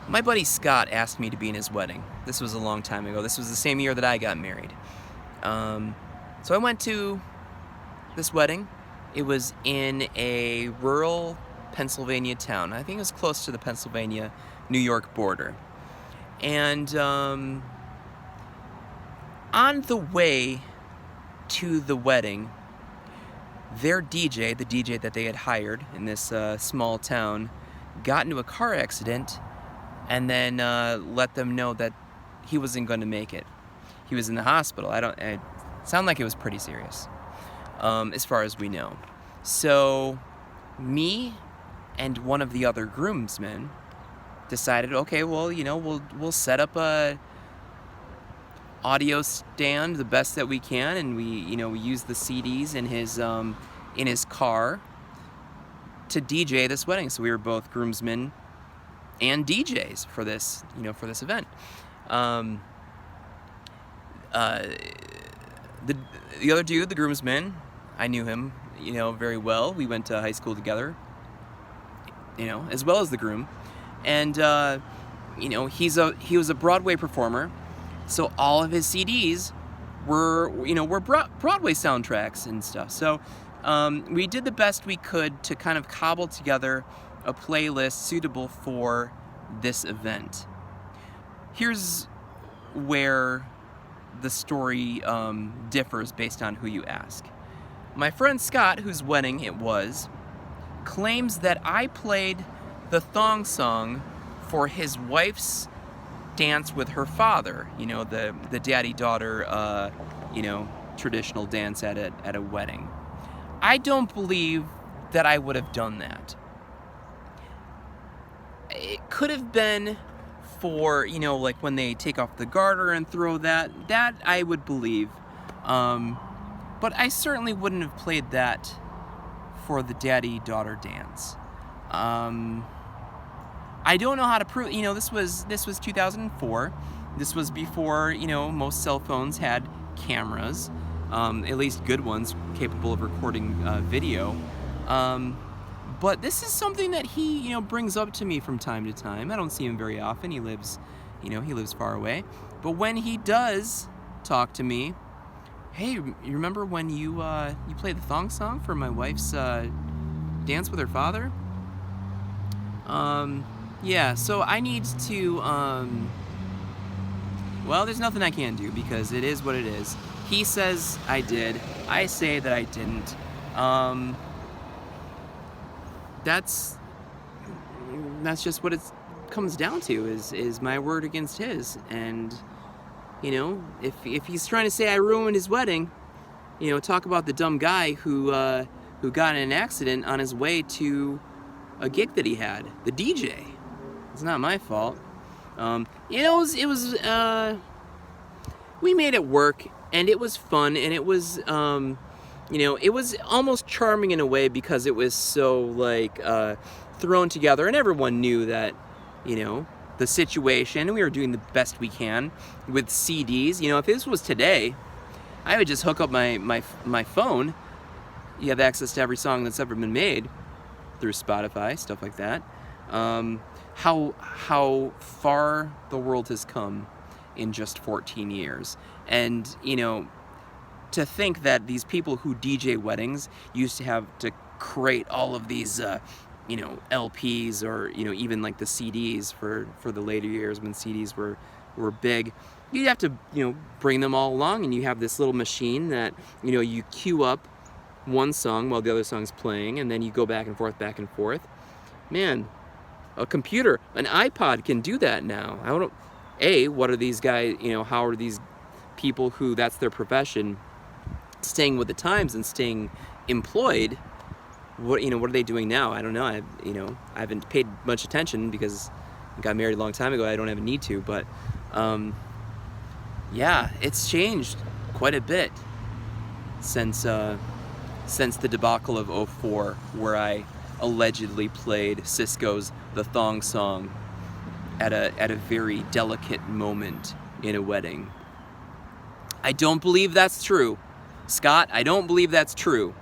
My buddy Scott asked me to be in his wedding. This was a long time ago. This was the same year that I got married. So I went to this wedding. It was in a rural Pennsylvania town. I think it was close to the Pennsylvania-New York border. And on the way to the wedding, their DJ, the DJ that they had hired in this small town, got into a car accident and then let them know that he wasn't going to make it. He was in the hospital. It sounded like it was pretty serious, as far as we know. So me and one of the other groomsmen decided, okay, well, we'll set up a audio stand the best that we can, and we use the CDs in his car to DJ this wedding. So we were both groomsmen and DJs for this event. The other dude, the groomsman, I knew him, very well. We went to high school together, as well as the groom. And he was a Broadway performer, so all of his CDs were Broadway soundtracks and stuff. So we did the best we could to kind of cobble together a playlist suitable for this event. Here's where the story differs based on who you ask. My friend Scott, whose wedding it was, claims that I played the Thong Song for his wife's dance with her father, the daddy-daughter traditional dance at a wedding. I don't believe that I would have done that. It could have been for, like when they take off the garter and throw that I would believe. But I certainly wouldn't have played that for the daddy-daughter dance. I don't know how to prove, this was 2004. This was before, most cell phones had cameras, at least good ones capable of recording video. But this is something that he, brings up to me from time to time. I don't see him very often. He lives far away. But when he does talk to me, hey, you remember when you played the Thong Song for my wife's dance with her father? Yeah, so I need to, well, there's nothing I can do because it is what it is. He says I did. I say that I didn't. That's just what it comes down to is my word against his. And if he's trying to say I ruined his wedding, talk about the dumb guy who got in an accident on his way to a gig that he had, the DJ. It's not my fault. It was we made it work, and it was fun, and it was it was almost charming in a way because it was so thrown together, and everyone knew that the situation, and we were doing the best we can with CDs. If this was today, I would just hook up my phone. You have access to every song that's ever been made through Spotify, stuff like that. How far the world has come in just 14 years. And, to think that these people who DJ weddings used to have to create all of these, LPs or, even like the CDs for the later years when CDs were big. You'd have to, bring them all along, and you have this little machine that, you queue up one song while the other song's playing, and then you go back and forth. Man, a computer, an iPod can do that now. What are these guys, how are these people who that's their profession staying with the times and staying employed? What are they doing now? I don't know. I haven't paid much attention because I got married a long time ago. I don't have a need to, but yeah, it's changed quite a bit since the debacle of '04, where I allegedly played Cisco's The Thong Song at a very delicate moment in a wedding. I don't believe that's true. Scott, I don't believe that's true.